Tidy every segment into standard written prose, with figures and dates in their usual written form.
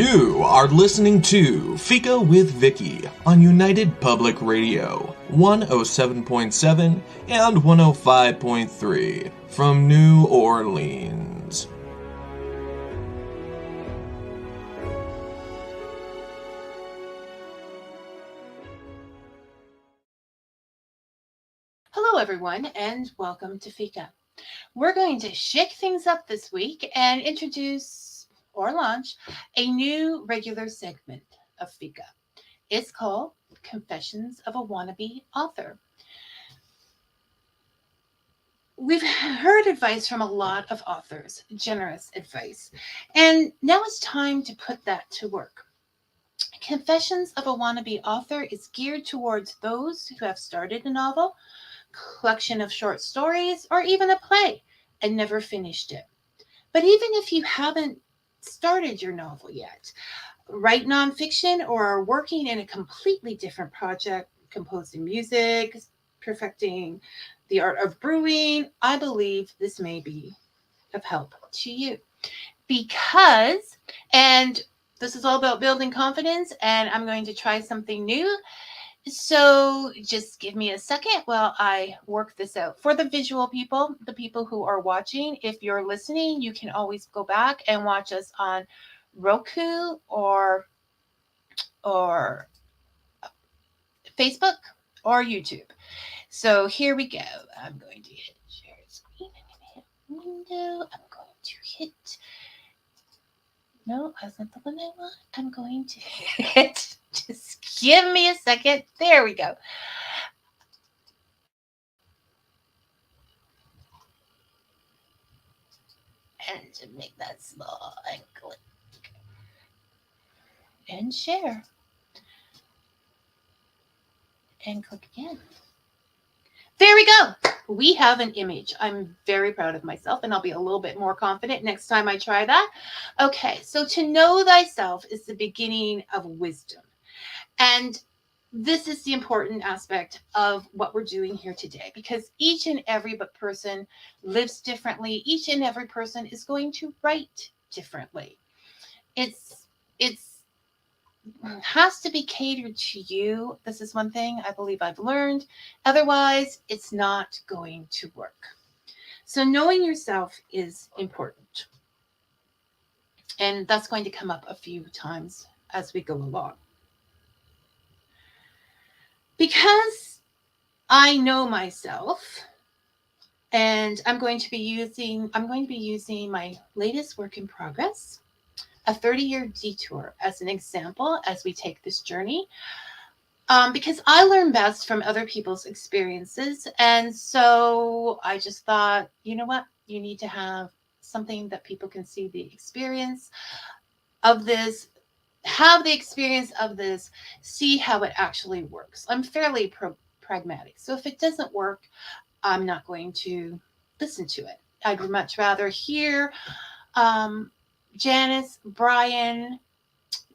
You are listening to Fika with Vicky on United Public Radio, 107.7 and 105.3 from New Orleans. Hello everyone and welcome to Fika. We're going to shake things up this week and introduce or launch a new regular segment of Fika. It's called Confessions of a Wannabe Author. We've heard advice from a lot of authors, generous advice, and now it's time to put that to work. Confessions of a Wannabe Author is geared towards those who have started a novel, collection of short stories, or even a play and never finished it. But even if you haven't started your novel yet, write nonfiction, or are working in a completely different project, composing music, perfecting the art of brewing, I believe this may be of help to you. Because, and this is all about building confidence, and I'm going to try something new. So just give me a second while I work this out. For the visual people, the people who are watching, if you're listening, you can always go back and watch us on Roku or Facebook or YouTube. So here we go. I'm going to hit share screen. I'm going to hit window. I'm going to hit. No, that's not the one I want. I'm going to hit. Just give me a second. There we go. And to make that small and click and share and click again. There we go. We have an image. I'm very proud of myself, and I'll be a little bit more confident next time I try that. Okay, so to know thyself is the beginning of wisdom. And this is the important aspect of what we're doing here today, because each and every person lives differently. Each and every person is going to write differently. It has to be catered to you. This is one thing I believe I've learned. Otherwise, it's not going to work. So knowing yourself is important. And that's going to come up a few times as we go along. Because I know myself, and I'm going to be using my latest work in progress, a 30-year detour, as an example as we take this journey. Because I learn best from other people's experiences. And so I just thought, you know what? You need to have something that people can see the experience of this, have the experience of this, see how it actually works. I'm fairly pragmatic. So if it doesn't work, I'm not going to listen to it. I'd much rather hear Janice, Brian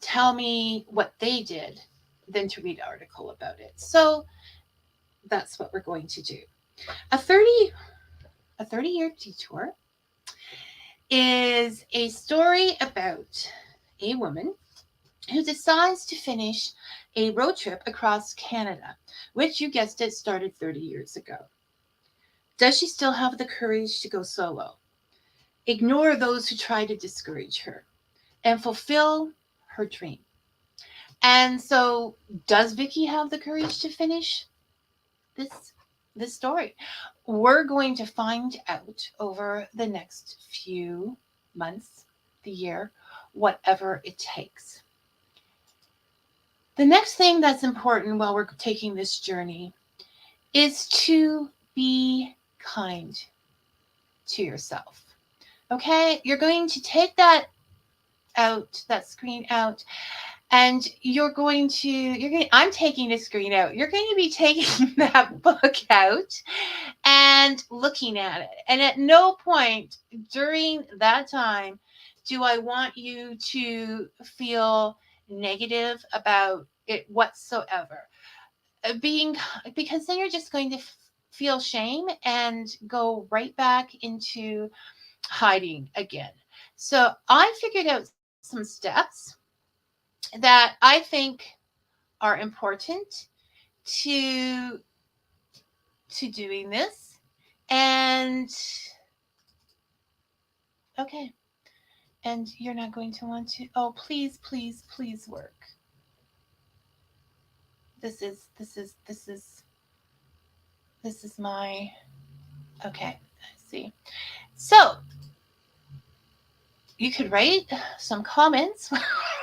tell me what they did than to read an article about it. So that's what we're going to do. A 30-year detour is a story about a woman who decides to finish a road trip across Canada, which, you guessed it, started 30 years ago. Does she still have the courage to go solo, ignore those who try to discourage her, and fulfill her dream? And so, does Vicky have the courage to finish this story? We're going to find out over the next few months, the year, whatever it takes. The next thing that's important while we're taking this journey is to be kind to yourself. Okay? You're going to take that screen out, and I'm taking the screen out. You're going to be taking that book out and looking at it. And at no point during that time do I want you to feel negative about it whatsoever. Because then you're just going to feel shame and go right back into hiding again. So I figured out some steps that I think are important to doing this. And okay, and you're not going to want to, oh, please, please, please work. This is my, okay, I see. So you could write some comments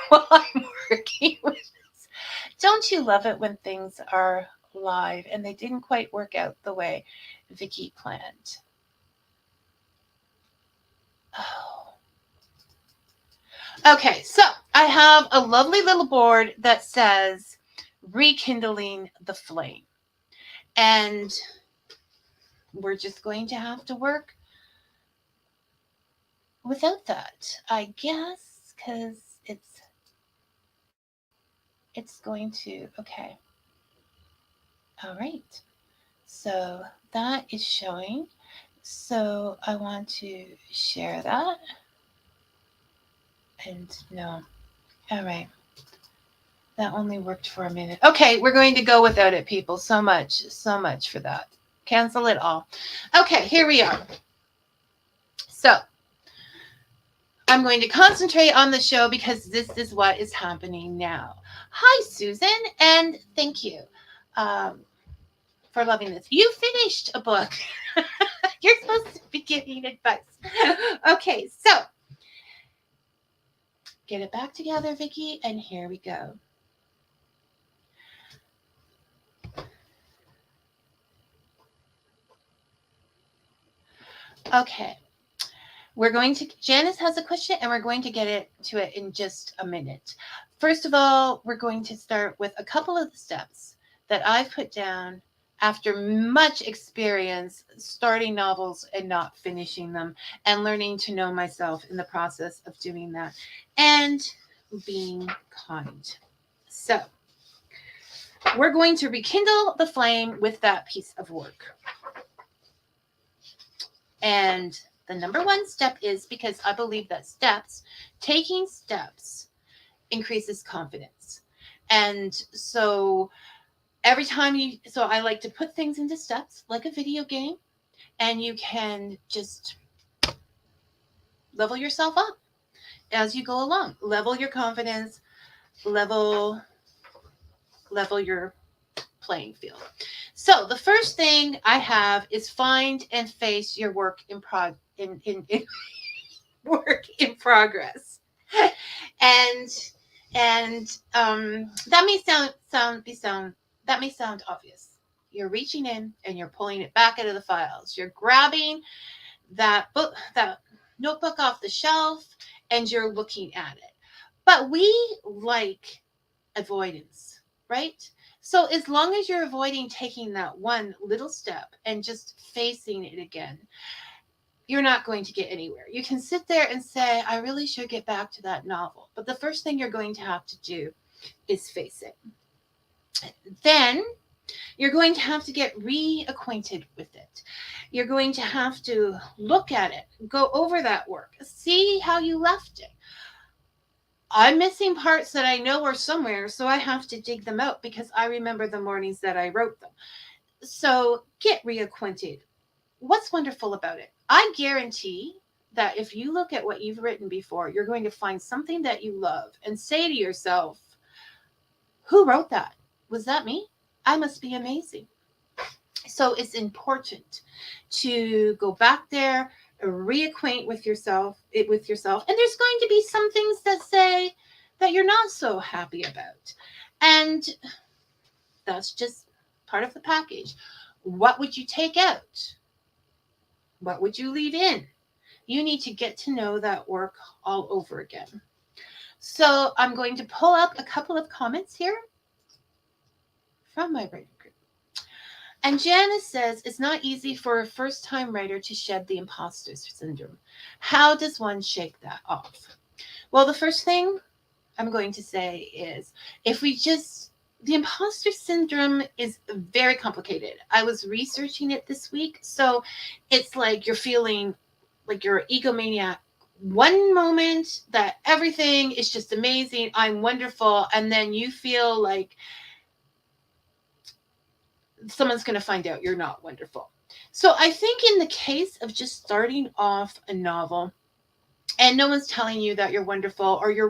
while I'm working with this. Don't you love it when things are live and they didn't quite work out the way Vicky planned? Oh. Okay, so I have a lovely little board that says rekindling the flame. And we're just going to have to work without that, I guess, because it's going to, okay. All right. So that is showing. So I want to share that. And no. All right. That only worked for a minute. Okay, we're going to go without it, people. So much for that. Cancel it all. Okay, here we are. So I'm going to concentrate on the show because this is what is happening now. Hi, Susan, and thank you for loving this. You finished a book. You're supposed to be giving advice. Okay, so get it back together, Vicky, and here we go. Okay. Janice has a question and we're going to get to it in just a minute. First of all, we're going to start with a couple of the steps that I've put down after much experience starting novels and not finishing them and learning to know myself in the process of doing that and being kind. So we're going to rekindle the flame with that piece of work. And the number one step is, because I believe that taking steps increases confidence. And so I like to put things into steps like a video game, and you can just level yourself up as you go along. Level your confidence, level your playing field. So the first thing I have is find and face your work in work in progress. And that may sound obvious. You're reaching in and you're pulling it back out of the files. You're grabbing that notebook off the shelf and you're looking at it. But we like avoidance, right? So as long as you're avoiding taking that one little step and just facing it again, you're not going to get anywhere. You can sit there and say, I really should get back to that novel. But the first thing you're going to have to do is face it. Then you're going to have to get reacquainted with it. You're going to have to look at it, go over that work, see how you left it. I'm missing parts that I know are somewhere, so I have to dig them out because I remember the mornings that I wrote them. So get reacquainted. What's wonderful about it? I guarantee that if you look at what you've written before, you're going to find something that you love and say to yourself, who wrote that? Was that me? I must be amazing. So it's important to go back there, reacquaint with yourself. And there's going to be some things that say that you're not so happy about. And that's just part of the package. What would you take out? What would you leave in? You need to get to know that work all over again. So I'm going to pull up a couple of comments here from my writing group. And Janice says, it's not easy for a first-time writer to shed the imposter syndrome. How does one shake that off? Well, the first thing I'm going to say is, the imposter syndrome is very complicated. I was researching it this week. So it's like you're feeling like you're an egomaniac one moment that everything is just amazing, I'm wonderful, and then you feel like someone's going to find out you're not wonderful. So I think in the case of just starting off a novel and no one's telling you that you're wonderful, or you're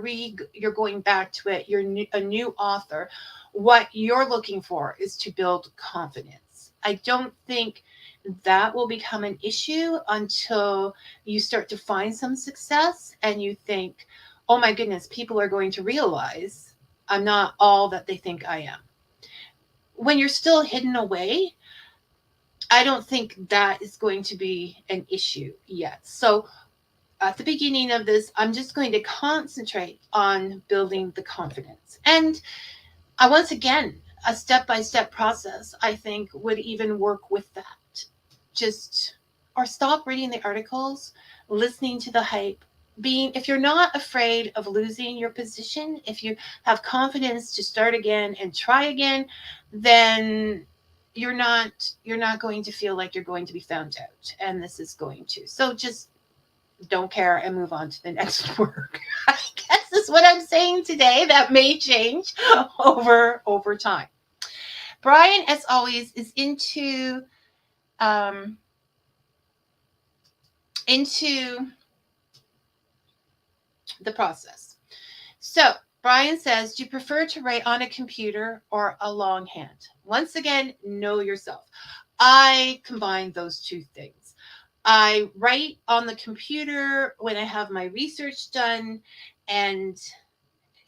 going back to it, a new author, what you're looking for is to build confidence. I don't think that will become an issue until you start to find some success and you think, oh my goodness, people are going to realize I'm not all that they think I am. When you're still hidden away, I don't think that is going to be an issue yet. So at the beginning of this, I'm just going to concentrate on building the confidence. And once again, a step-by-step process, I think, would even work with that. Just, or stop reading the articles, listening to the hype, if you're not afraid of losing your position, if you have confidence to start again and try again, then you're not going to feel like you're going to be found out. And this is going to. So just don't care and move on to the next work. I guess is what I'm saying today. That may change over time. Brian, as always, is into the process. So Brian says, do you prefer to write on a computer or a longhand? Once again, know yourself. I combine those two things. I write on the computer when I have my research done, and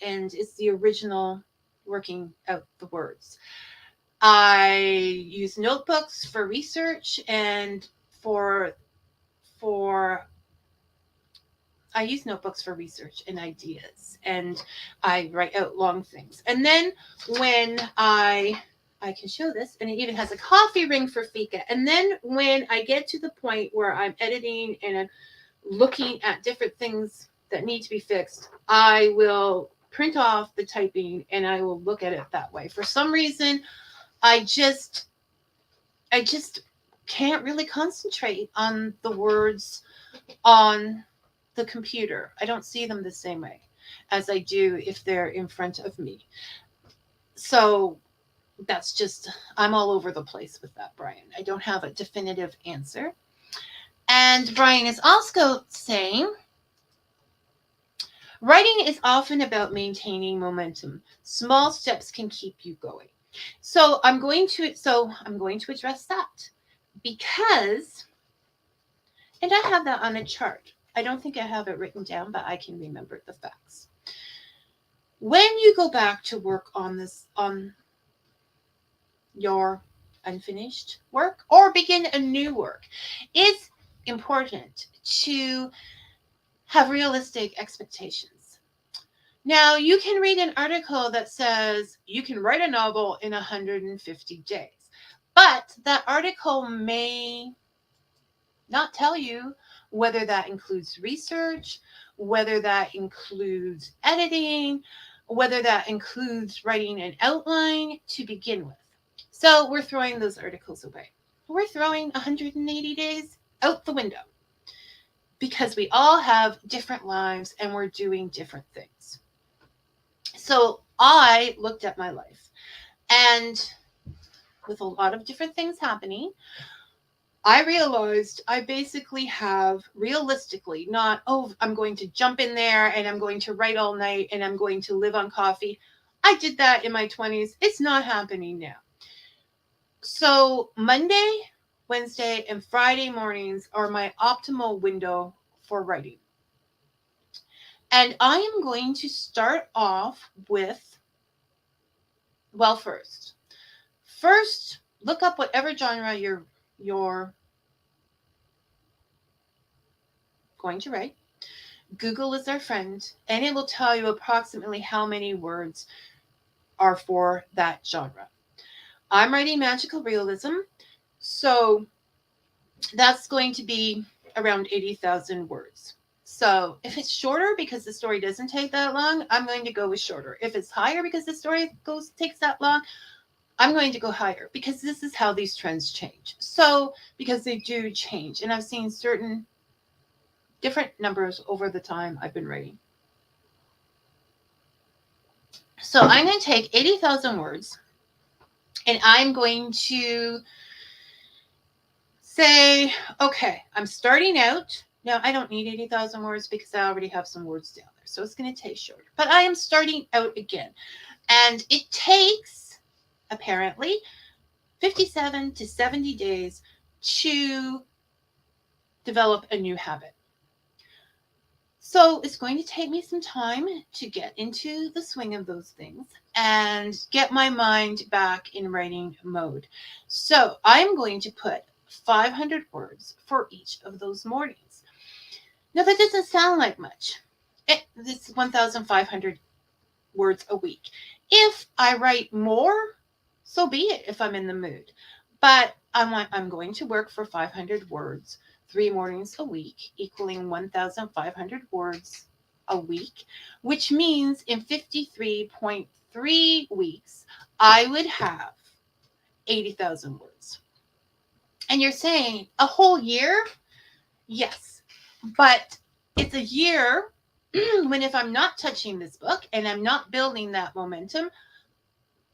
it's the original working out the words. I use notebooks for research, and for I use notebooks for research and ideas, and I write out long things. And then when I can show this, and it even has a coffee ring for Fika. And then when I get to the point where I'm editing and I'm looking at different things that need to be fixed, I will print off the typing and I will look at it that way. For some reason, I just can't really concentrate on the words on the computer. I don't see them the same way as I do if they're in front of me. So that's just, I'm all over the place with that, Brian. I don't have a definitive answer. And Brian is also saying, writing is often about maintaining momentum. Small steps can keep you going. So I'm going to address that because, and I have that on a chart. I don't think I have it written down, but I can remember the facts. When you go back to work on your unfinished work or begin a new work, it's important to have realistic expectations. Now, you can read an article that says you can write a novel in 150 days, but that article may not tell you whether that includes research, whether that includes editing, whether that includes writing an outline to begin with. So we're throwing those articles away. We're throwing 180 days out the window because we all have different lives and we're doing different things. So I looked at my life, and with a lot of different things happening, I realized I basically have, realistically, not, oh, I'm going to jump in there and I'm going to write all night and I'm going to live on coffee. I did that in my 20s. It's not happening now. So Monday, Wednesday, and Friday mornings are my optimal window for writing. And I am going to start off with, well, first, look up whatever genre you're going to write. Google is our friend, and it will tell you approximately how many words are for that genre. I'm writing magical realism, so that's going to be around 80,000 words. So if it's shorter because the story doesn't take that long, I'm going to go with shorter. If it's higher because the story takes that long, I'm going to go higher, because this is how these trends change. So because they do change, and I've seen certain different numbers over the time I've been writing. So I'm going to take 80,000 words, and I'm going to say, okay, I'm starting out. Now, I don't need 80,000 words because I already have some words down there. So it's going to take shorter. But I am starting out again. And it takes, apparently, 57 to 70 days to develop a new habit. So it's going to take me some time to get into the swing of those things and get my mind back in writing mode. So I'm going to put 500 words for each of those mornings. Now that doesn't sound like much. This is 1,500 words a week. If I write more, so be it if I'm in the mood. But I'm going to work for 500 words 3 mornings a week, equaling 1,500 words a week, which means in 53.3 weeks, I would have 80,000 words. And you're saying a whole year? Yes. But it's a year when if I'm not touching this book and I'm not building that momentum,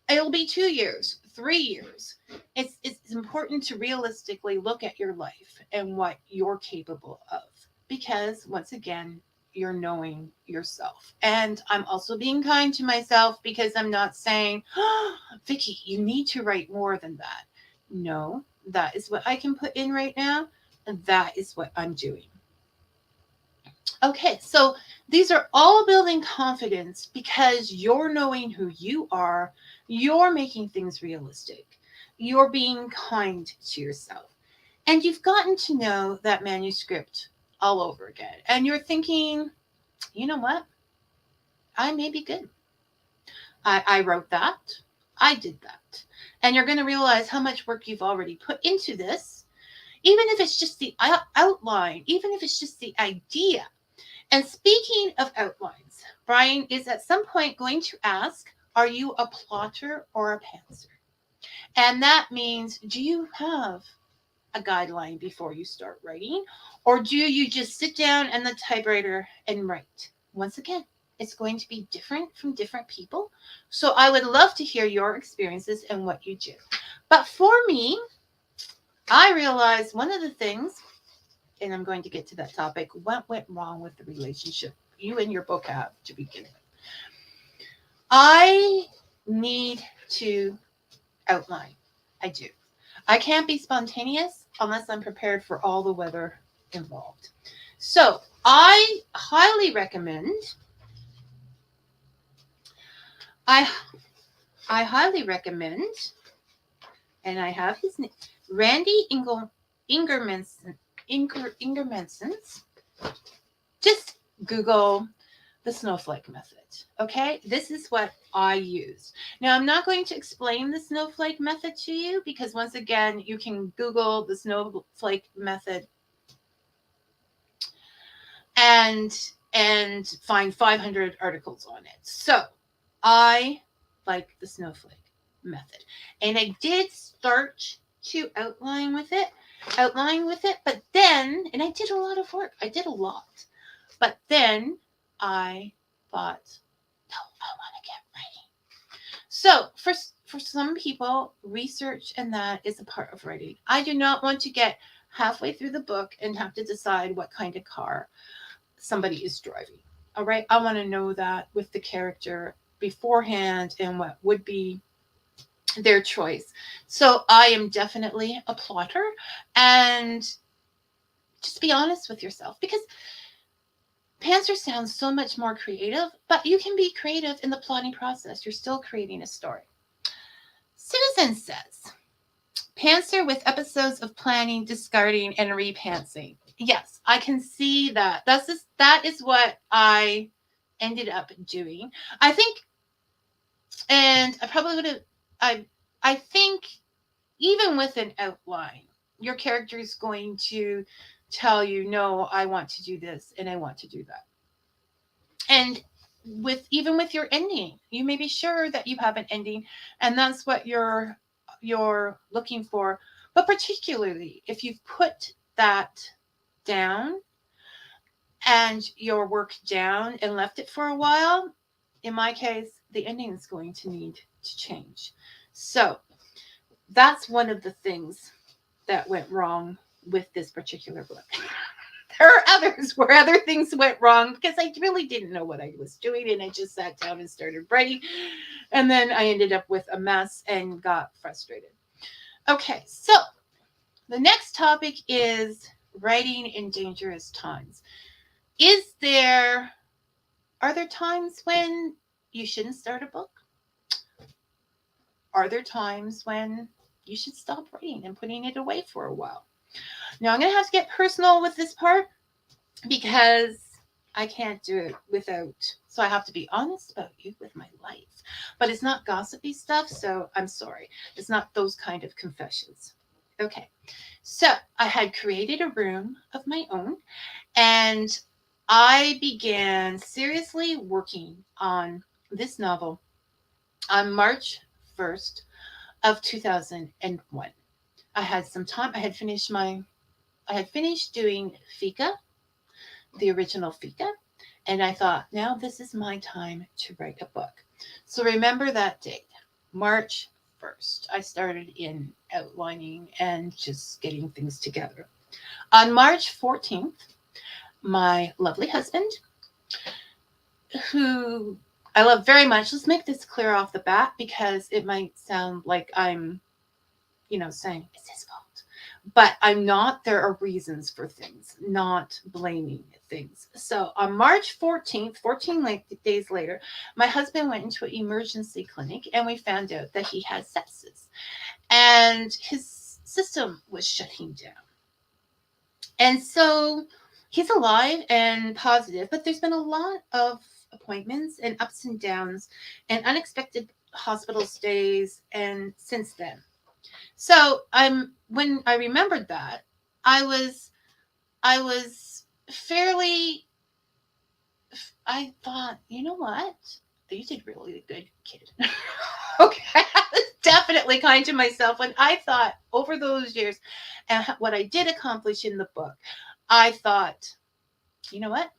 it'll be 2 years, 3 years. It's important to realistically look at your life and what you're capable of. Because once again, you're knowing yourself. And I'm also being kind to myself because I'm not saying, oh, Vicky, you need to write more than that. No, that is what I can put in right now. And that is what I'm doing. Okay, so these are all building confidence because you're knowing who you are, you're making things realistic, you're being kind to yourself, and you've gotten to know that manuscript all over again. And you're thinking, you know what? I may be good. I wrote that. I did that. And you're going to realize how much work you've already put into this, even if it's just the outline, even if it's just the idea. And speaking of outlines, Brian is at some point going to ask, are you a plotter or a pantser? And that means, do you have a guideline before you start writing? Or do you just sit down and the typewriter and write? Once again, it's going to be different from different people. So I would love to hear your experiences and what you do. But for me, I realized one of the things, and I'm going to get to that topic, what went wrong with the relationship you and your book have to begin with. I need to outline. I do. I can't be spontaneous unless I'm prepared for all the weather involved. So I highly recommend, I highly recommend, and I have his name, Randy Ingermanson's. Just Google the snowflake method. Okay, this is what I use. Now, I'm not going to explain the snowflake method to you because once again, you can Google the snowflake method and find 500 articles on it. So I like the snowflake method, and I did start to outline with it, but then, and I did a lot of work. I did a lot, but then I thought, no, I want to get writing. So for some people, research and that is a part of writing. I do not want to get halfway through the book and have to decide what kind of car somebody is driving. All right, I want to know that with the character beforehand and what would be their choice. So I am definitely a plotter, and just be honest with yourself, because pantser sounds so much more creative, but you can be creative in the plotting process. You're still creating a story. Citizen says, pantser with episodes of planning, discarding, and repantsing. Yes, I can see that. That is what I ended up doing. I think, and I probably would have, I think even with an outline, your character is going to tell you, no, I want to do this and I want to do that. And even with your ending, you may be sure that you have an ending, and that's what you're looking for. But particularly if you've put that down, and your work down and left it for a while, in my case, the ending is going to need to change. So that's one of the things that went wrong with this particular book. There are others where other things went wrong because I really didn't know what I was doing and I just sat down and started writing. And then I ended up with a mess and got frustrated. Okay, so the next topic is writing in dangerous times. Are there times when you shouldn't start a book? Are there times when you should stop writing and putting it away for a while? Now, I'm going to have to get personal with this part because I can't do it without, so I have to be honest about you with my life. But it's not gossipy stuff, so I'm sorry. It's not those kind of confessions. Okay, so I had created a room of my own and I began seriously working on this novel on March 1st of 2001. I had some time. I had finished doing Fika, the original Fika, and I thought, now this is my time to write a book. So remember that date, March 1st. I started in outlining and just getting things together. On March 14th, my lovely husband, who I love very much, let's make this clear off the bat because it might sound like I'm, saying it's his fault. But I'm not. There are reasons for things, not blaming things. So on March 14th, 14 days later, my husband went into an emergency clinic and we found out that he had sepsis and his system was shutting down. And so he's alive and positive, but there's been a lot of appointments and ups and downs and unexpected hospital stays and since then. So when I remembered that, I was fairly, I thought, you know what? You did really good, kid. Okay. I was definitely kind to myself when I thought over those years and what I did accomplish in the book, I thought, you know what?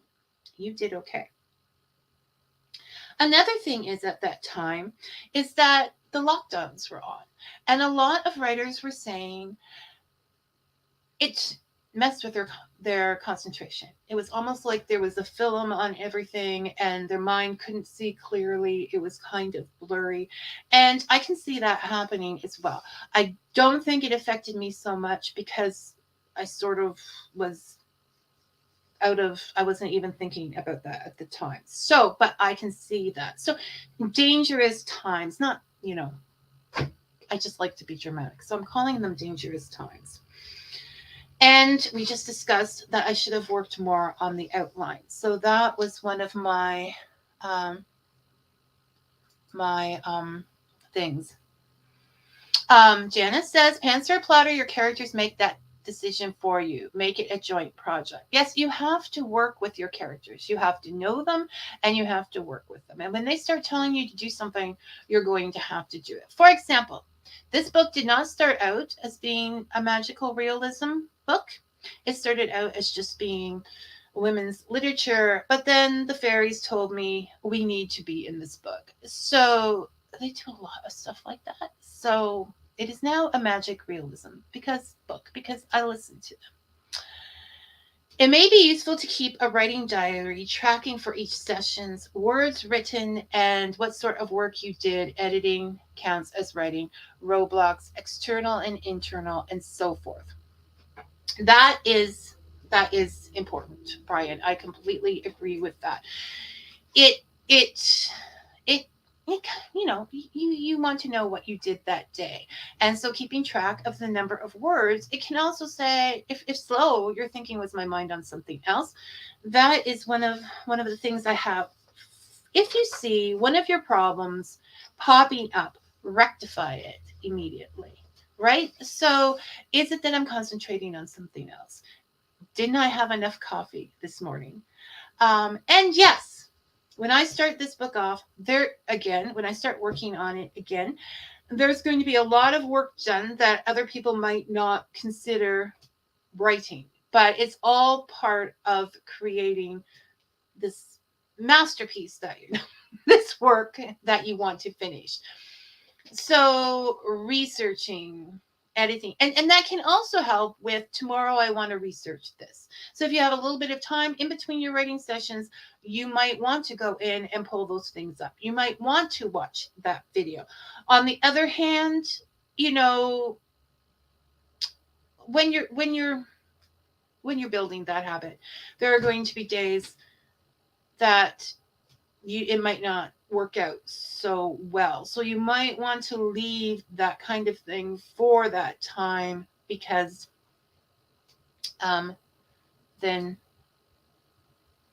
You did okay. Another thing is at that time is that the lockdowns were on. And a lot of writers were saying it messed with their concentration. It was almost like there was a film on everything and their mind couldn't see clearly. It was kind of blurry. And I can see that happening as well. I don't think it affected me so much because I sort of was I wasn't even thinking about that at the time. So, but I can see that. So dangerous times, not, I just like to be dramatic. So I'm calling them dangerous times. And we just discussed that I should have worked more on the outline. So that was one of my things. Janice says, pantser or plotter, your characters make that decision for you. Make it a joint project. Yes, you have to work with your characters. You have to know them and you have to work with them. And when they start telling you to do something, you're going to have to do it. For example, this book did not start out as being a magical realism book. It started out as just being women's literature, but then the fairies told me we need to be in this book. So they do a lot of stuff like that. So it is now a magic realism because I listen to them. It may be useful to keep a writing diary, tracking for each session's words written and what sort of work you did. Editing counts as writing, roadblocks, external and internal, and so forth. That is important, Brian. I completely agree with that. It you want to know what you did that day, and so keeping track of the number of words. It can also say if slow, you're thinking, was my mind on something else? That is one of the things I have. If you see one of your problems popping up, rectify it immediately. Right? So is it that I'm concentrating on something else? Didn't I have enough coffee this morning? And yes, when I start this book off, when I start working on it again, there's going to be a lot of work done that other people might not consider writing. but it's all part of creating this masterpiece that this work that you want to finish. So researching, editing, and that can also help with tomorrow I want to research this. So if you have a little bit of time in between your writing sessions, you might want to go in and pull those things up. You might want to watch that video. On the other hand, you know, when you're building that habit, there are going to be days that it might not work out so well. So you might want to leave that kind of thing for that time, because then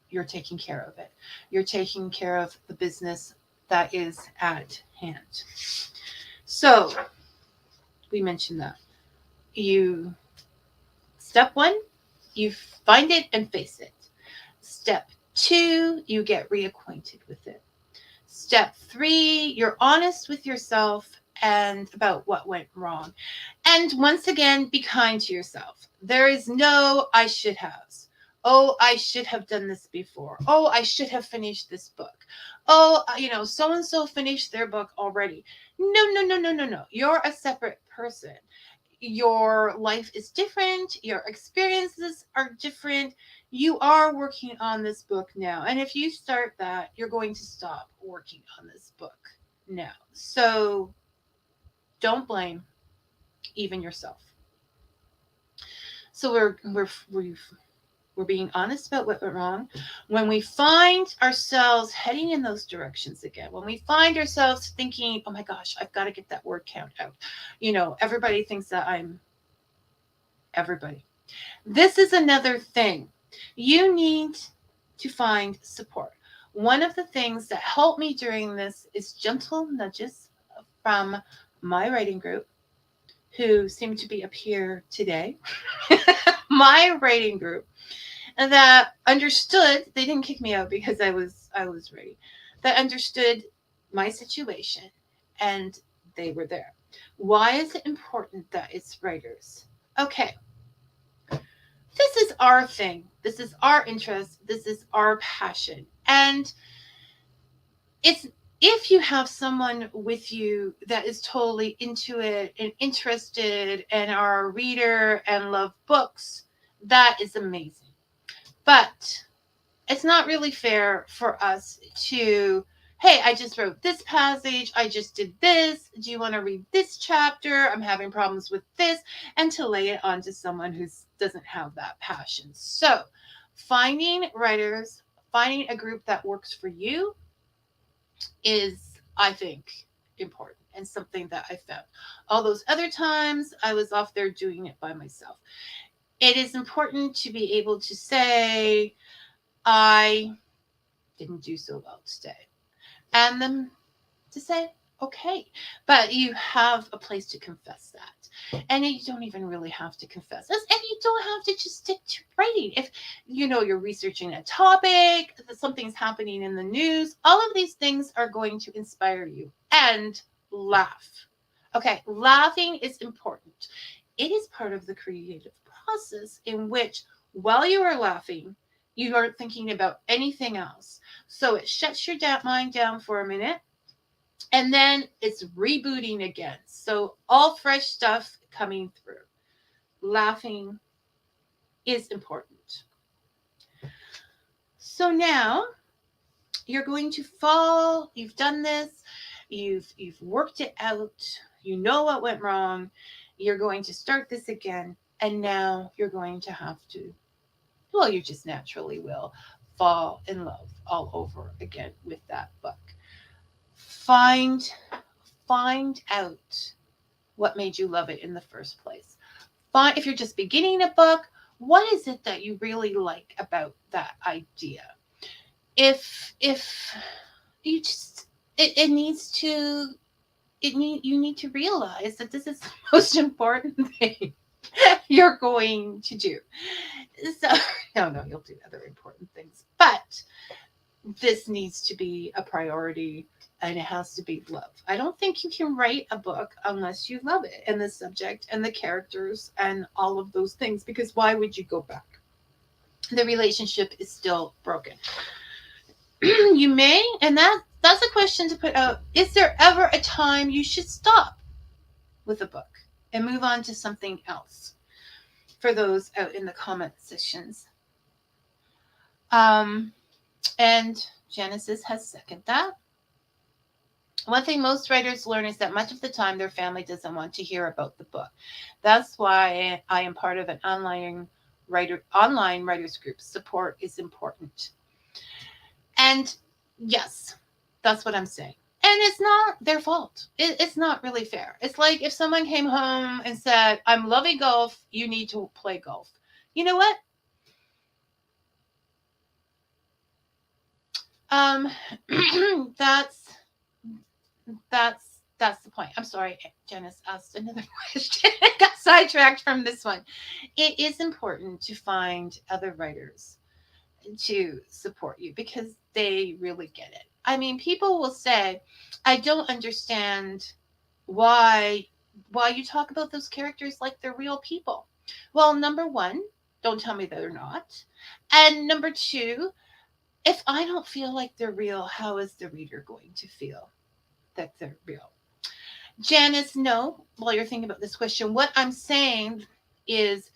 you're taking care of it. You're taking care of the business that is at hand. So we mentioned that. Step 1, you find it and face it. Step 2, you get reacquainted with it. Step 3, you're honest with yourself and about what went wrong. And once again, be kind to yourself. There is no I should haves. Oh, I should have done this before. Oh, I should have finished this book. Oh, so-and-so finished their book already. No. You're a separate person. Your life is different. Your experiences are different. You are working on this book now. And if you start that, you're going to stop working on this book now. So don't blame even yourself. So we're being honest about what went wrong. When we find ourselves heading in those directions again, when we find ourselves thinking, oh my gosh, I've got to get that word count out. Everybody thinks that I'm everybody. This is another thing. You need to find support. One of the things that helped me during this is gentle nudges from my writing group, who seem to be up here today. My writing group that understood, they didn't kick me out because I was ready, that understood my situation, and they were there. Why is it important that it's writers? Okay. This is our thing. This is our interest. This is our passion. And if you have someone with you that is totally into it and interested and are a reader and love books, that is amazing. But it's not really fair for us to, hey, I just wrote this passage, I just did this, do you want to read this chapter? I'm having problems with this, and to lay it on to someone who doesn't have that passion. So finding writers, finding a group that works for you is, I think, important, and something that I found. All those other times I was off there doing it by myself. It is important to be able to say, I didn't do so well today. And then to say, okay, but you have a place to confess that. And you don't even really have to confess this. And you don't have to just stick to writing. If you're researching a topic, something's happening in the news, all of these things are going to inspire you. And laugh. Okay, laughing is important. It is part of the creative process in which, while you are laughing, you aren't thinking about anything else. So it shuts your mind down for a minute, and then it's rebooting again. So all fresh stuff coming through. Laughing is important. So now you're going to fall. You've done this. You've worked it out. You know what went wrong. You're going to start this again. And now you're going to have to, well, you just naturally will fall in love all over again with that book. Find out what made you love it in the first place. If you're just beginning a book, what is it that you really like about that idea? If you just, you need to realize that this is the most important thing you're going to do. So, no, you'll do other important things. But this needs to be a priority, and it has to be love. I don't think you can write a book unless you love it and the subject and the characters and all of those things, because why would you go back? The relationship is still broken. You may, and that's a question to put out. Is there ever a time you should stop with a book and move on to something else? For those out in the comment sections. And Genesis has seconded that. One thing most writers learn is that much of the time their family doesn't want to hear about the book. That's why I am part of an online writers group. Support is important. And yes, that's what I'm saying. And it's not their fault. It's not really fair. It's like if someone came home and said, I'm loving golf, you need to play golf. You know what? That's that's the point. I'm sorry, Janice asked another question. I got sidetracked from this one. It is important to find other writers to support you because they really get it. I mean, people will say, I don't understand why you talk about those characters like they're real people. Well, number one, don't tell me they're not. And number two, if I don't feel like they're real, how is the reader going to feel that they're real? Janice, no. While you're thinking about this question, what I'm saying is,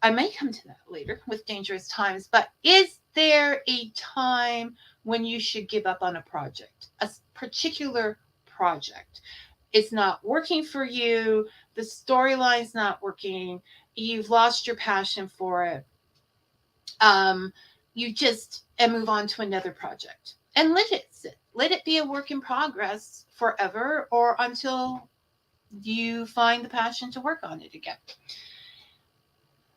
I may come to that later with dangerous times, but is there a time when you should give up on a project, a particular project? It's not working for you, the storyline's not working, you've lost your passion for it. You just and move on to another project and let it sit. Let it be a work in progress forever or until you find the passion to work on it again.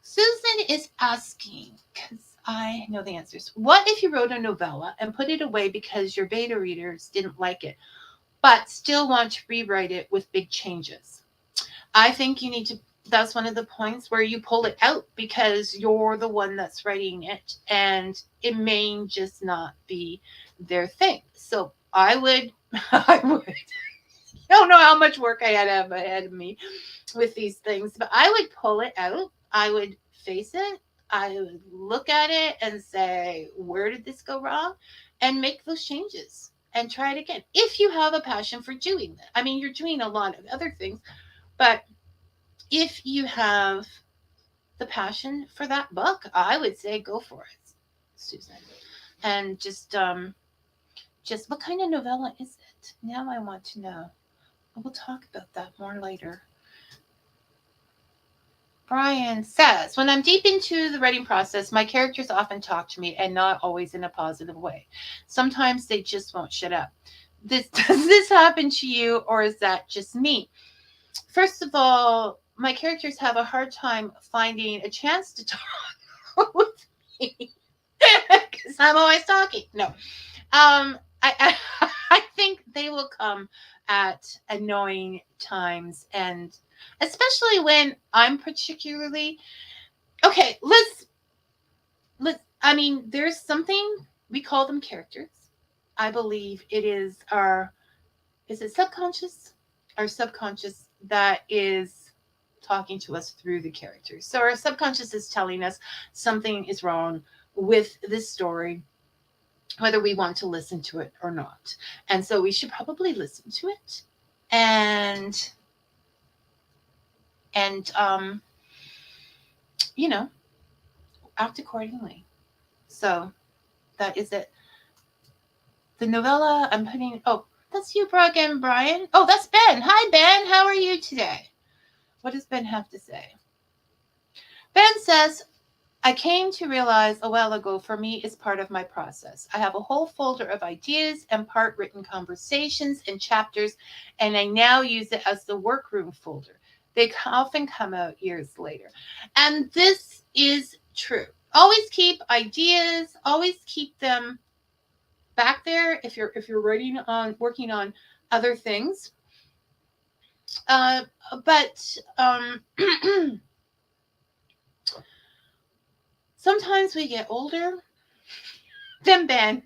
Susan is asking, because I know the answers. What if you wrote a novella and put it away because your beta readers didn't like it, but still want to rewrite it with big changes? I think you need to, that's one of the points where you pull it out because you're the one that's writing it and it may just not be their thing. So I would, I don't know how much work I had ahead of me with these things, but I would pull it out. I would face it. I would look at it and say, where did this go wrong? And make those changes and try it again. If you have a passion for doing that. I mean, you're doing a lot of other things, but if you have the passion for that book, I would say go for it, Susan. And just what kind of novella is it? Now I want to know. We'll talk about that more later. Brian says, when I'm deep into the writing process, my characters often talk to me and not always in a positive way. Sometimes they just won't shut up. Does this happen to you or is that just me? First of all, my characters have a hard time finding a chance to talk with me because I'm always talking. No. I think they will come at annoying times, and especially when I'm particularly okay. I mean, there's something we call them characters. I believe it is is it subconscious? Our subconscious that is talking to us through the characters. So our subconscious is telling us something is wrong with this story, whether we want to listen to it or not. And so we should probably listen to it and you know, act accordingly. So that is it. The novella I'm putting, oh, that's you again, Brian. Oh, that's Ben. Hi, Ben. How are you today? What does Ben have to say? Ben says, I came to realize a while ago for me is part of my process. I have a whole folder of ideas and part written conversations and chapters, and I now use it as the workroom folder. They often come out years later. And this is true. Always keep ideas, always keep them back there if you're working on other things. But sometimes we get older than Ben.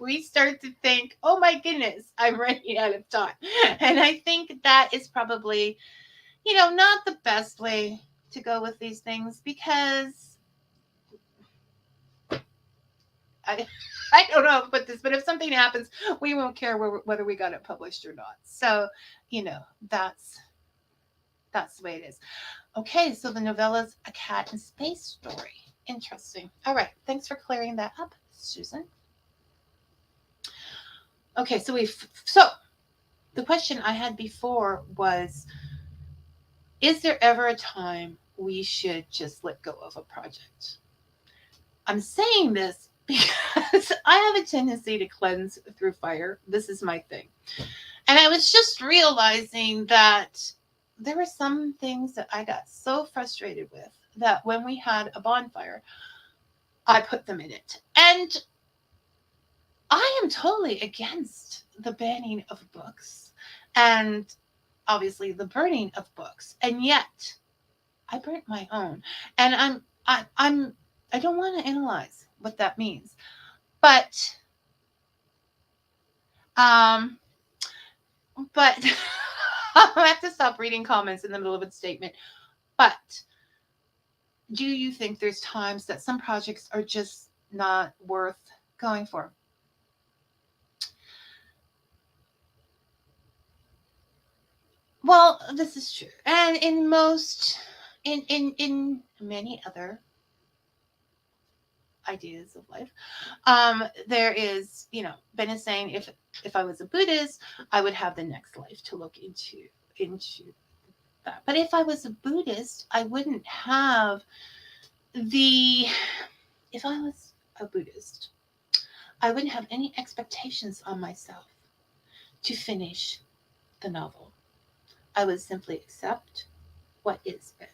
we start to think, oh my goodness, I'm running out of time. And I think that is probably, not the best way to go with these things, because I, I don't know how to put this, but if something happens, we won't care whether we got it published or not. So, you know, that's that's the way it is. Okay, so the novella's a cat in space story. Interesting. All right, thanks for clearing that up, Susan. Okay, so the question I had before was, is there ever a time we should just let go of a project? I'm saying this because I have a tendency to cleanse through fire. This is my thing. And I was just realizing that there were some things that I got so frustrated with that when we had a bonfire, I put them in it. And I am totally against the banning of books and obviously the burning of books. And yet I burnt my own. And I don't want to analyze what that means. But um but I have to stop reading comments in the middle of a statement. But do you think there's times that some projects are just not worth going for? Well, this is true. And in many other ideas of life, there is, Ben is saying, if I was a Buddhist, I would have the next life to look into that. But if I was a Buddhist, I wouldn't have the if I was a Buddhist, I wouldn't have any expectations on myself to finish the novel. I would simply accept what is been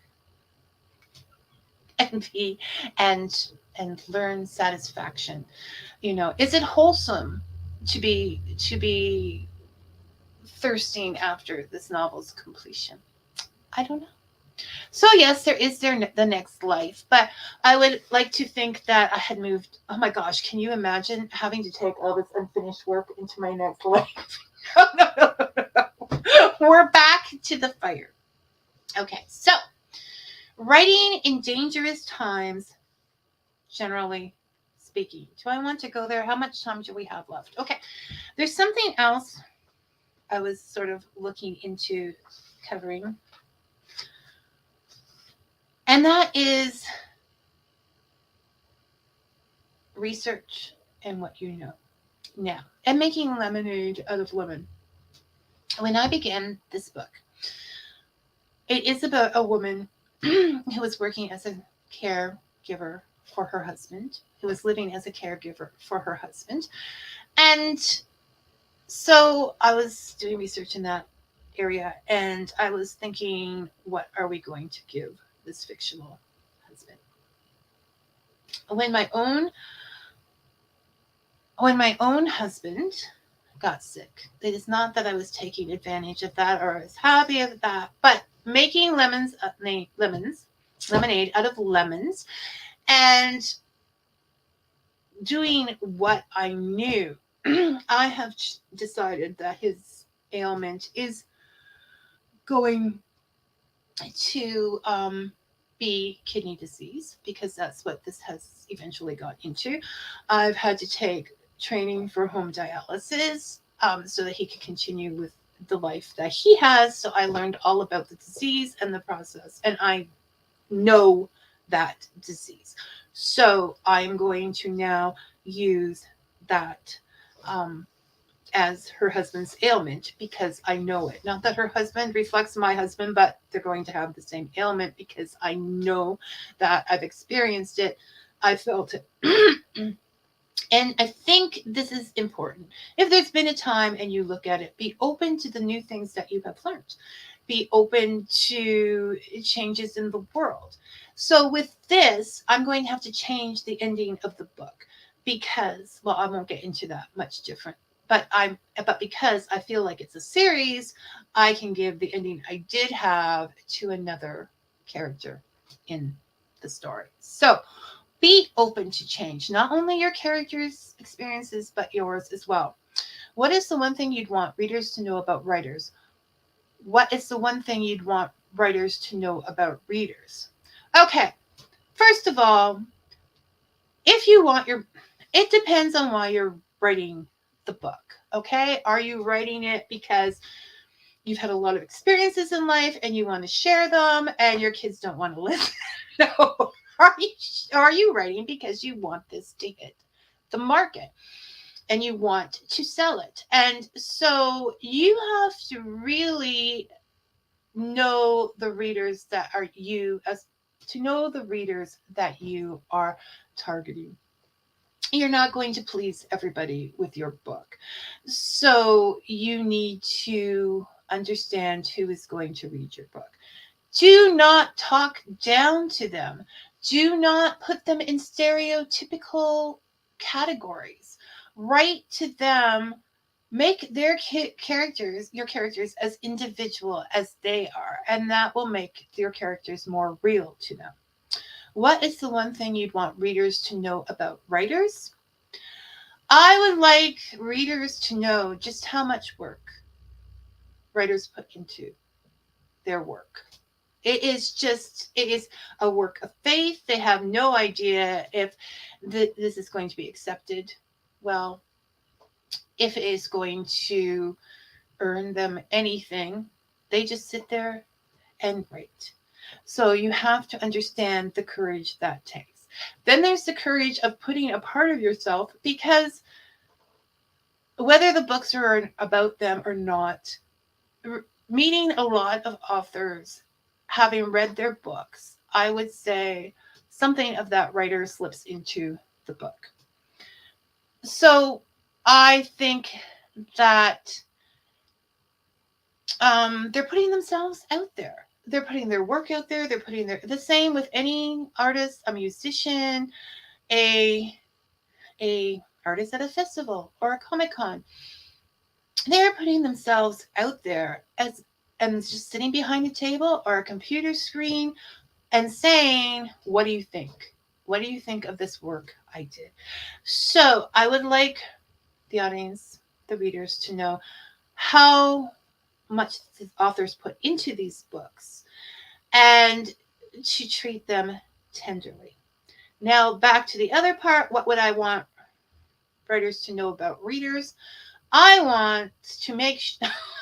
and be and learn satisfaction. Is it wholesome to be thirsting after this novel's completion? I don't know. So yes, there the next life, but I would like to think that I had moved. Oh my gosh, can you imagine having to take all this unfinished work into my next life? No. We're back to the fire. Okay, so writing in dangerous times, generally speaking. Do I want to go there? How much time do we have left? Okay, there's something else I was sort of looking into covering, and that is research and what you know now, and making lemonade out of lemon. When I began this book, it is about a woman who was working as a caregiver for her husband, who was living as a caregiver for her husband. And so I was doing research in that area, and I was thinking, what are we going to give this fictional husband? When my own husband got sick, it is not that I was taking advantage of that or I was happy of that, but making lemonade out of lemons, and doing what I knew. I have decided that his ailment is going to be kidney disease, because that's what this has eventually got into. I've had to take training for home dialysis so that he can continue with the life that he has. So I learned all about the disease and the process, and I know that disease. So I'm going to now use that as her husband's ailment, because I know it. Not that her husband reflects my husband, but they're going to have the same ailment because I know that I've experienced it. I felt it. And I think this is important. If there's been a time and you look at it, be open to the new things that you have learned. Be open to changes in the world. So with this, I'm going to have to change the ending of the book because, well, I won't get into that much different. But because I feel like it's a series, I can give the ending I did have to another character in the story. So Be open to change, not only your characters' experiences, but yours as well. What is the one thing you'd want readers to know about writers? What is the one thing you'd want writers to know about readers? Okay, first of all, if you want it depends on why you're writing the book. Okay, are you writing it because you've had a lot of experiences in life and you want to share them and your kids don't want to listen? No. Are you writing because you want this to hit the market and you want to sell it? And so you have to really know the readers that are you as to know the readers that you are targeting. You're not going to please everybody with your book. So you need to understand who is going to read your book. Do not talk down to them. Do not put them in stereotypical categories. Write to them. Make their characters, your characters, as individual as they are, and that will make your characters more real to them. What is the one thing you'd want readers to know about writers? I would like readers to know just how much work writers put into their work. It is a work of faith. They have no idea if this is going to be accepted well, if it is going to earn them anything. They just sit there and write. So you have to understand the courage that takes. Then there's the courage of putting a part of yourself, because whether the books are about them or not, meeting a lot of authors, having read their books, I would say something of that writer slips into the book. So I think that they're putting themselves out there. They're putting their work out there. They're putting the same with any artist, a musician, a artist at a festival or a Comic-Con. They're putting themselves out there as and just sitting behind a table or a computer screen and saying, "What do you think? What do you think of this work I did?" So I would like the audience, the readers, to know how much the authors put into these books and to treat them tenderly. Now, back to the other part. What would I want writers to know about readers? I want to make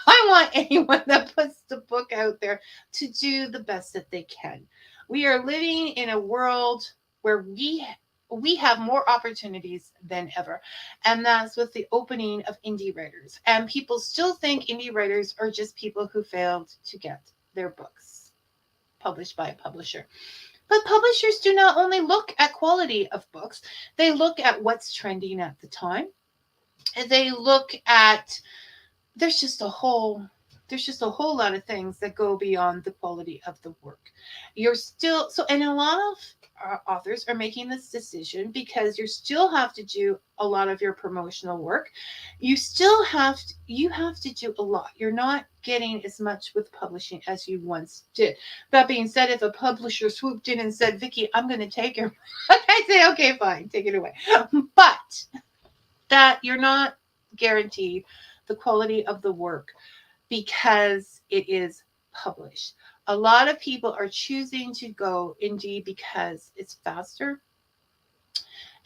I want anyone that puts the book out there to do the best that they can. We are living in a world where we have more opportunities than ever. And that's with the opening of indie writers. And people still think indie writers are just people who failed to get their books published by a publisher. But publishers do not only look at quality of books, they look at what's trending at the time. They look at there's just a whole lot of things that go beyond the quality of the work. You're still so, and a lot of authors are making this decision because you still have to do a lot of your promotional work. You have to do a lot. You're not getting as much with publishing as you once did. That being said, if a publisher swooped in and said, "Vicky, I'm going to take your," I'd say, "Okay, fine, take it away." But that you're not guaranteed the quality of the work because it is published. A lot of people are choosing to go indie because it's faster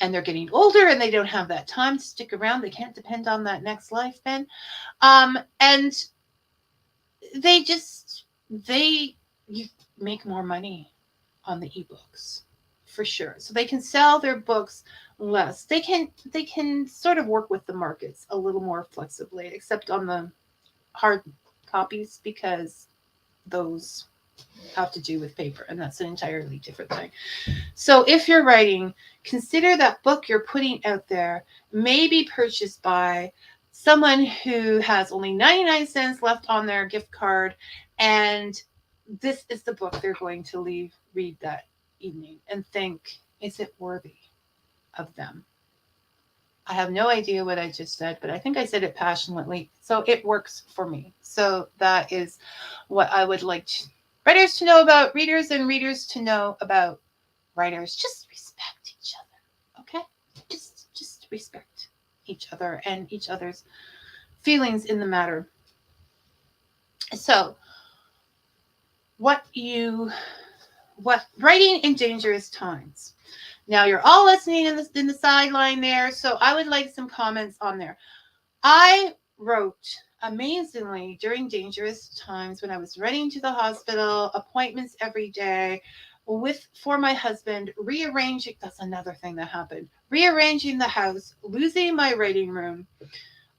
and they're getting older and they don't have that time to stick around. They can't depend on that next life, Ben. And they you make more money on the ebooks for sure. So they can sell their books less. They can sort of work with the markets a little more flexibly, except on the hard copies, because those have to do with paper, and that's an entirely different thing. So if you're writing, consider that book you're putting out there may be purchased by someone who has only 99 cents left on their gift card, and this is the book they're going to read that evening and think, is it worthy of them? I have no idea what I just said, but I think I said it passionately. So it works for me. So that is what I would like writers to know about readers, and readers to know about writers. Just respect each respect each other and each other's feelings in the matter. So, what writing in dangerous times. Now you're all listening in the sideline there, so I would like some comments on there. I wrote amazingly during dangerous times when I was running to the hospital, appointments every day, for my husband, rearranging. That's another thing that happened. Rearranging the house, losing my writing room.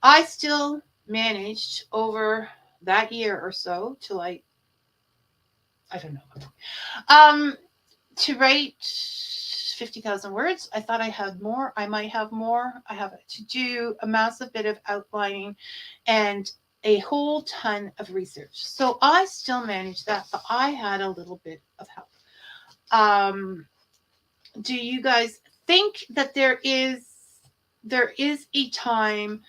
I still managed over that year or so to I don't know, to write 50,000 words. I thought I had more. I might have more. I have to do a massive bit of outlining and a whole ton of research. So I still managed that, but I had a little bit of help. Do you guys think that there is a time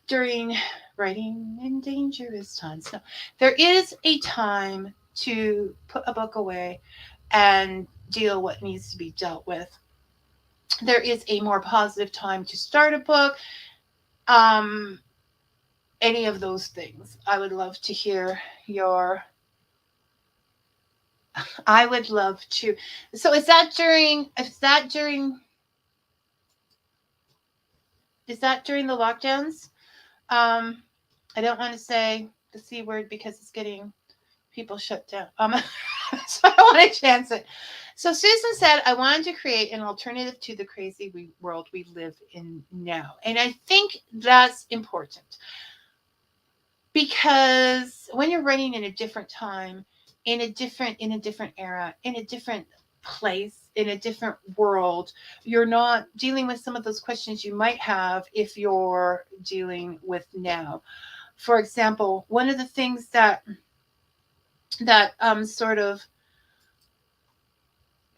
during writing in dangerous times? No, there is a time to put a book away and deal what needs to be dealt with. There is a more positive time to start a book. Any of those things. I would love to hear I would love to. So is that during the lockdowns? I don't want to say the C word because it's getting people shut down. So I don't want to chance it. So Susan said, I wanted to create an alternative to the crazy world we live in now. And I think that's important because when you're writing in a different time, in a different era, in a different place, in a different world, you're not dealing with some of those questions you might have if you're dealing with now. For example, one of the things that sort of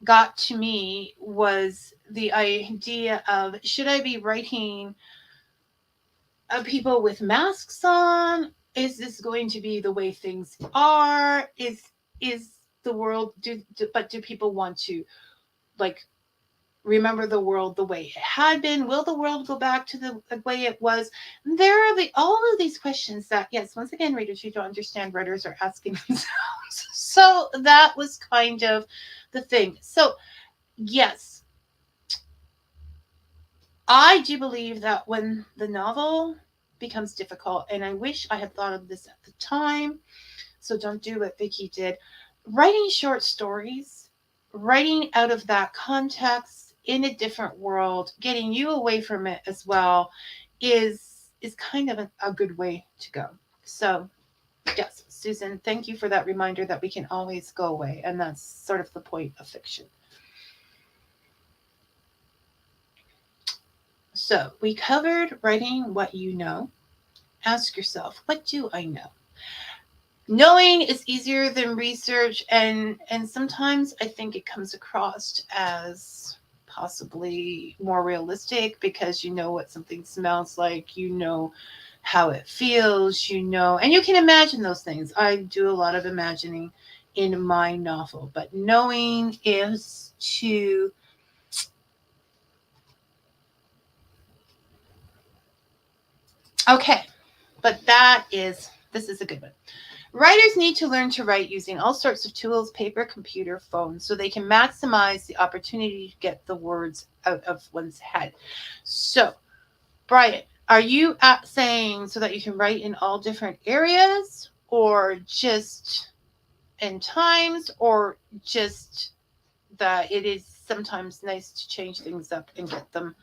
got to me was the idea of, should I be writing people with masks on? Is this going to be the way things are? Is the world do people want to remember the world the way it had been? Will the world go back to the way it was? There are all of these questions that, yes, once again, readers who don't understand, writers are asking themselves. So that was kind of the thing. So yes, I do believe that when the novel becomes difficult, and I wish I had thought of this at the time, so don't do what Vicky did, writing short stories, writing out of that context in a different world, getting you away from it as well, is kind of a good way to go. So yes, Susan, thank you for that reminder that we can always go away, and that's sort of the point of fiction. So we covered writing what you know. Ask yourself, what do I know? Knowing is easier than research, and sometimes I think it comes across as possibly more realistic because you know what something smells like, you know how it feels, you know, and you can imagine those things. I do a lot of imagining in my novel, but knowing is to okay, but this is a good one. Writers need to learn to write using all sorts of tools, paper, computer, phone, so they can maximize the opportunity to get the words out of one's head. So, Brian, are you saying so that you can write in all different areas, or just in times, or just that it is sometimes nice to change things up and get them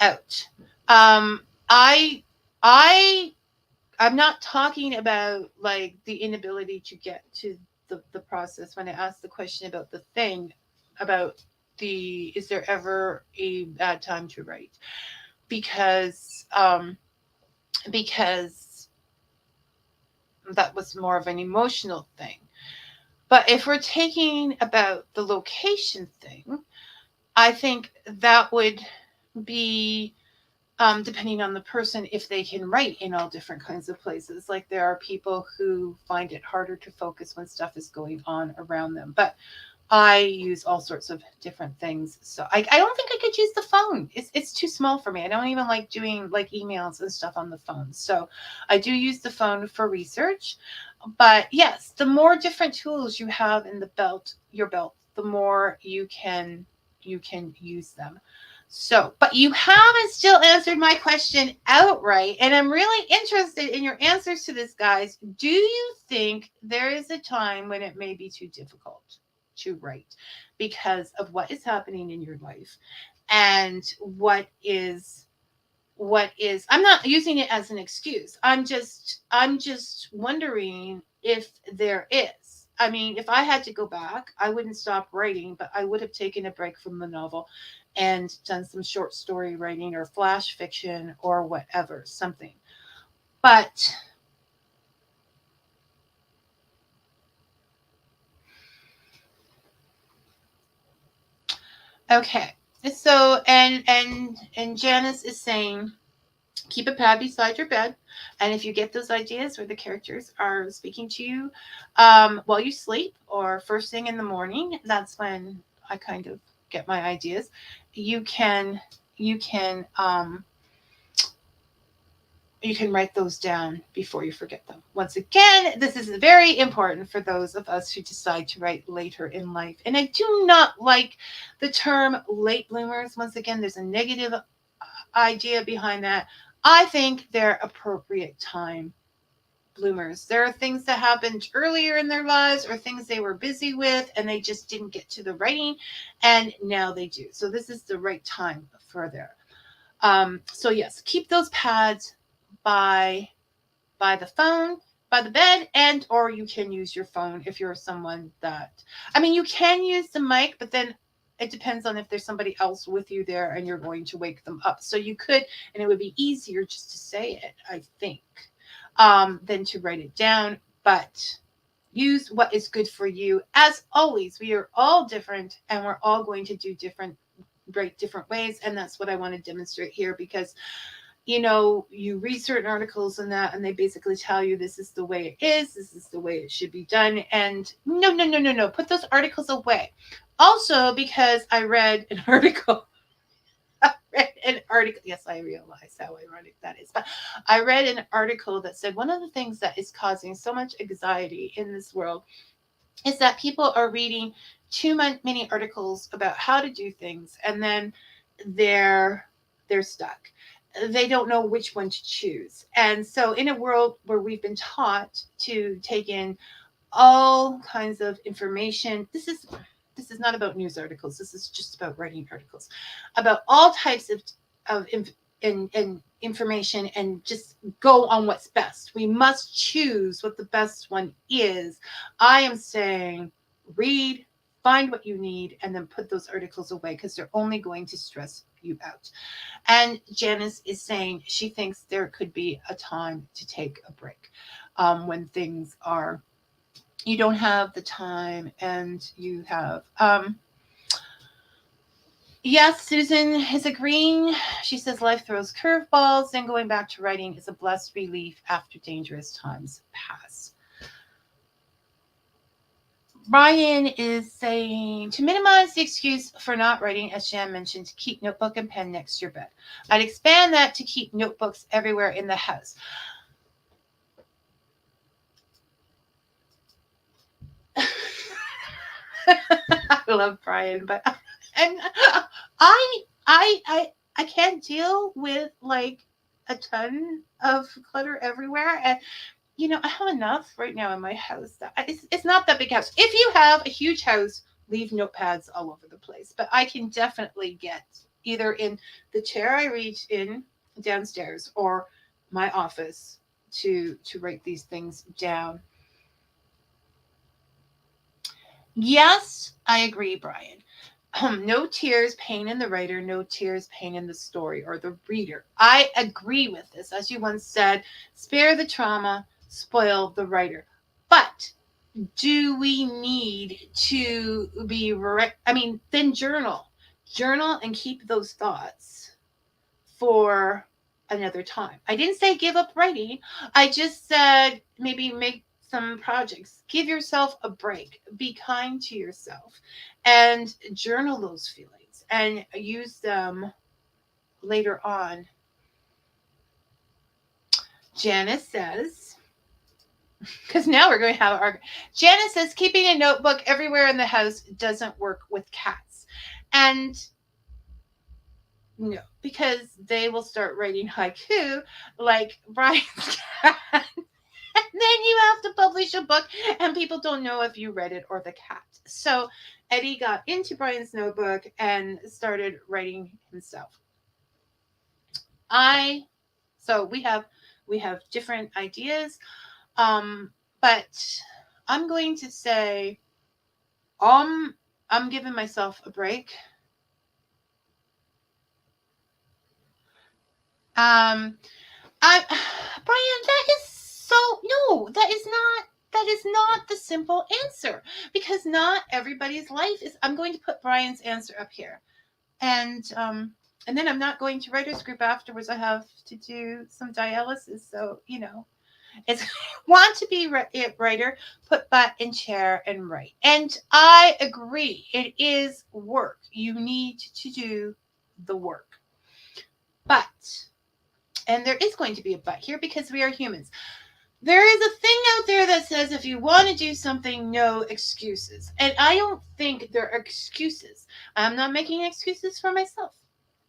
out? I'm not talking about like the inability to get to the process. When I asked the question about the thing, about is there ever a bad time to write? Because that was more of an emotional thing. But if we're taking about the location thing, I think that would be depending on the person, if they can write in all different kinds of places. Like there are people who find it harder to focus when stuff is going on around them. But I use all sorts of different things. So I don't think I could use the phone. It's too small for me. I don't even like doing like emails and stuff on the phone. So I do use the phone for research. But yes, the more different tools you have in the your belt, the more you can use them. So, but you haven't still answered my question outright, and I'm really interested in your answers to this, guys. Do you think there is a time when it may be too difficult to write because of what is happening in your life and what is I'm not using it as an excuse. I'm just wondering if there is. I mean, if I had to go back, I wouldn't stop writing, but I would have taken a break from the novel and done some short story writing or flash fiction or whatever, something. But okay. So and Janice is saying keep a pad beside your bed, and if you get those ideas where the characters are speaking to you while you sleep or first thing in the morning, that's when I kind of get my ideas. You can you can write those down before you forget them. Once again, this is very important for those of us who decide to write later in life. And I do not like the term late bloomers. Once again, there's a negative idea behind that. I think they're appropriate time bloomers. There are things that happened earlier in their lives or things they were busy with and they just didn't get to the writing, and now they do. So this is the right time for there. So yes, keep those pads by the phone, by the bed, and or you can use your phone if you're someone that, I mean, you can use the mic, but then it depends on if there's somebody else with you there and you're going to wake them up. So you could, and it would be easier just to say it, I think, than to write it down. But use what is good for you. As always, we are all different and we're all going to do different, write different ways. And that's what I want to demonstrate here, because you read certain articles and that, and they basically tell you this is the way it is, this is the way it should be done. And no, no, no, no, no. Put those articles away. Also, because I read an article. I read an article. Yes, I realize how ironic that is. But I read an article that said one of the things that is causing so much anxiety in this world is that people are reading too many articles about how to do things, and then they're stuck. They don't know which one to choose. And so in a world where we've been taught to take in all kinds of information, this is not about news articles, this is just about writing articles about all types of information, and just go on what's best. We must choose what the best one is. I am saying read, find what you need, and then put those articles away, because they're only going to stress you out. And Janice is saying she thinks there could be a time to take a break, when things are, you don't have the time, and you have yes, Susan is agreeing. She says life throws curveballs, and going back to writing is a blessed relief after dangerous times pass. Brian is saying to minimize the excuse for not writing, as Jan mentioned, keep notebook and pen next to your bed. I'd expand that to keep notebooks everywhere in the house. I love Brian, but and I can't deal with like a ton of clutter everywhere. And I have enough right now in my house. It's not that big house. If you have a huge house, leave notepads all over the place. But I can definitely get either in the chair I read in downstairs or my office to write these things down. Yes, I agree, Brian. No tears, pain in the writer, no tears, pain in the story or the reader. I agree with this. As you once said, spare the trauma, spoil the writer. But do we need to be, then journal and keep those thoughts for another time. I didn't say give up writing. I just said maybe make some projects. Give yourself a break. Be kind to yourself and journal those feelings and use them later on. Janice says, because now we're going to have our. Janice says, keeping a notebook everywhere in the house doesn't work with cats. And no, because they will start writing haiku like Brian's cat. And then you have to publish a book and people don't know if you read it or the cat. So Eddie got into Brian's notebook and started writing himself. So we have different ideas. But I'm going to say I'm giving myself a break. Brian, that is so no, that is not the simple answer, because not everybody's life is. I'm going to put Brian's answer up here, and then I'm not going to writers group afterwards. I have to do some dialysis, so it's want to be a writer, put butt in chair and write. And I agree, it is work. You need to do the work, but. And there is going to be a but here because we are humans. There is a thing out there that says if you want to do something, no excuses. And I don't think there are excuses. I'm not making excuses for myself.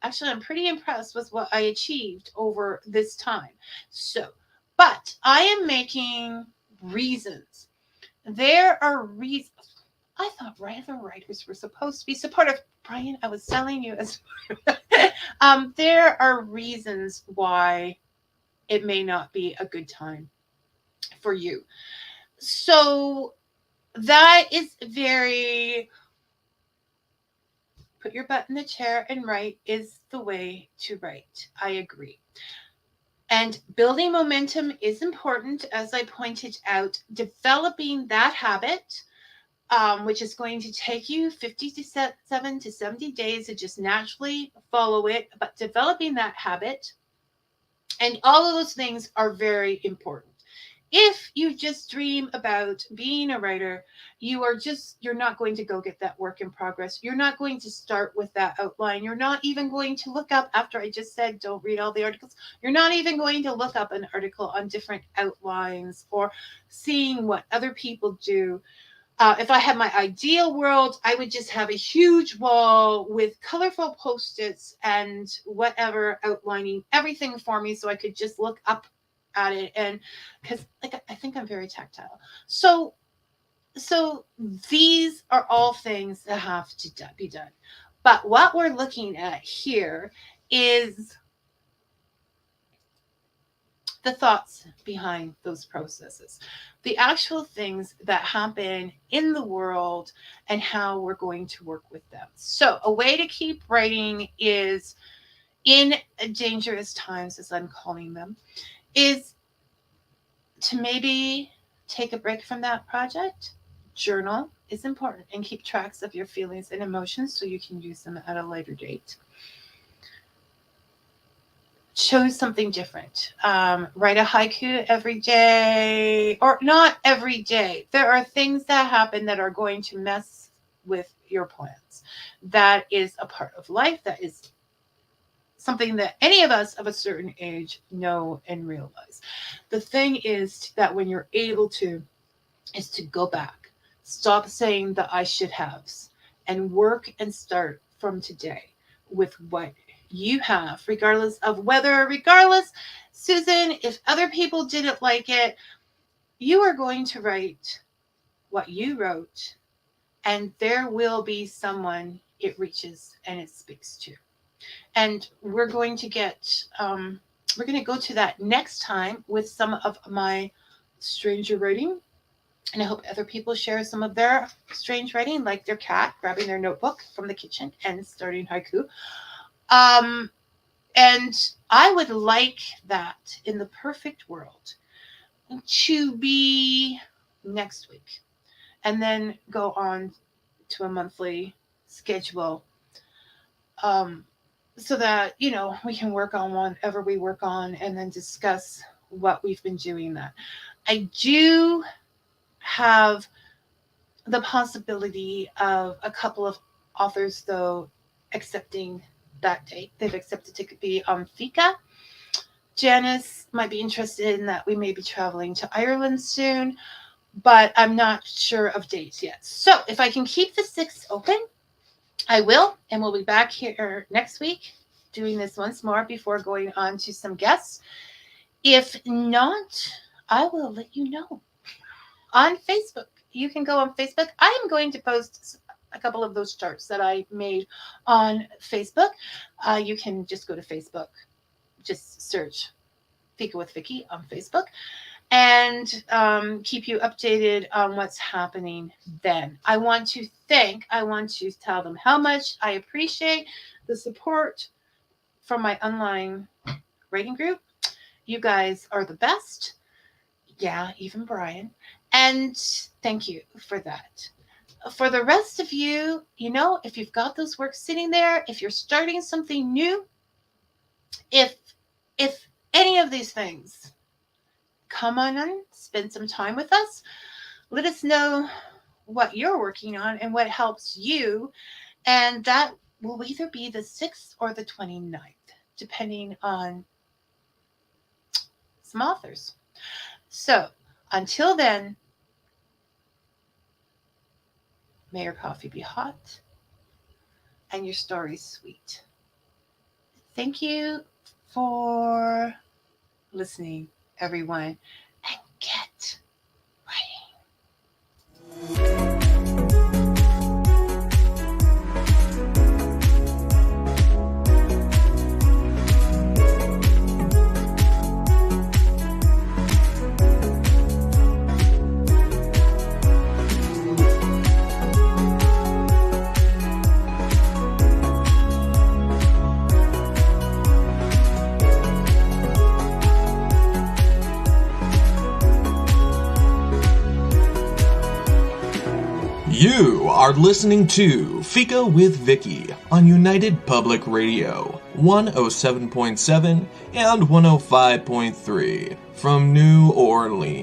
Actually, I'm pretty impressed with what I achieved over this time. But I am making reasons. There are reasons. I thought other writers were supposed to be supportive. Brian, I was telling you as there are reasons why it may not be a good time for you. So that is very put your butt in the chair and write is the way to write. I agree. And building momentum is important, as I pointed out. Developing that habit, which is going to take you 57 to 70 days to just naturally follow it. But developing that habit and all of those things are very important. If you just dream about being a writer, you're not going to go get that work in progress. You're not going to start with that outline. You're not even going to look up, after I just said, don't read all the articles. You're not even going to look up an article on different outlines or seeing what other people do. If I had my ideal world, I would just have a huge wall with colorful Post-its and whatever outlining everything for me so I could just look up at it. And because I think I'm very tactile. So these are all things that have to be done. But what we're looking at here is the thoughts behind those processes, the actual things that happen in the world and how we're going to work with them. So a way to keep writing is in dangerous times, as I'm calling them, is to maybe take a break from that project. Journal is important and keep tracks of your feelings and emotions so you can use them at a later date. Choose something different. Write a haiku every day, or not every day. There are things that happen that are going to mess with your plans. That is a part of life. That is something that any of us of a certain age know and realize. The thing is that when you're able to, is to go back. Stop saying the I should haves and work and start from today with what you have, regardless, Susan, if other people didn't like it, you are going to write what you wrote, and there will be someone it reaches and it speaks to. And we're going to go to that next time with some of my stranger writing. And I hope other people share some of their strange writing, like their cat grabbing their notebook from the kitchen and starting haiku. And I would like that in the perfect world to be next week and then go on to a monthly schedule, so that, we can work on whatever we work on and then discuss what we've been doing that. I do have the possibility of a couple of authors, though, accepting that date. They've accepted to be on Fika. Janice might be interested in that. We may be traveling to Ireland soon, but I'm not sure of dates yet. So if I can keep the 6th open, I will, and we'll be back here next week doing this once more before going on to some guests. If not, I will let you know on Facebook. You can go on Facebook. I am going to post a couple of those charts that I made on Facebook. You can just go to Facebook, just search Fika with Vicky on Facebook, and keep you updated on what's happening then. I want to tell them how much I appreciate the support from my online writing group. You guys are the best. Yeah, even Brian. And thank you for that. For the rest of you, if you've got those works sitting there, if you're starting something new, if any of these things, come on in, spend some time with us. Let us know what you're working on and what helps you. And that will either be the 6th or the 29th, depending on some authors. So until then, may your coffee be hot and your stories sweet. Thank you for listening, everyone, and get writing. You are listening to Fika with Vicky on United Public Radio, 107.7 and 105.3 from New Orleans.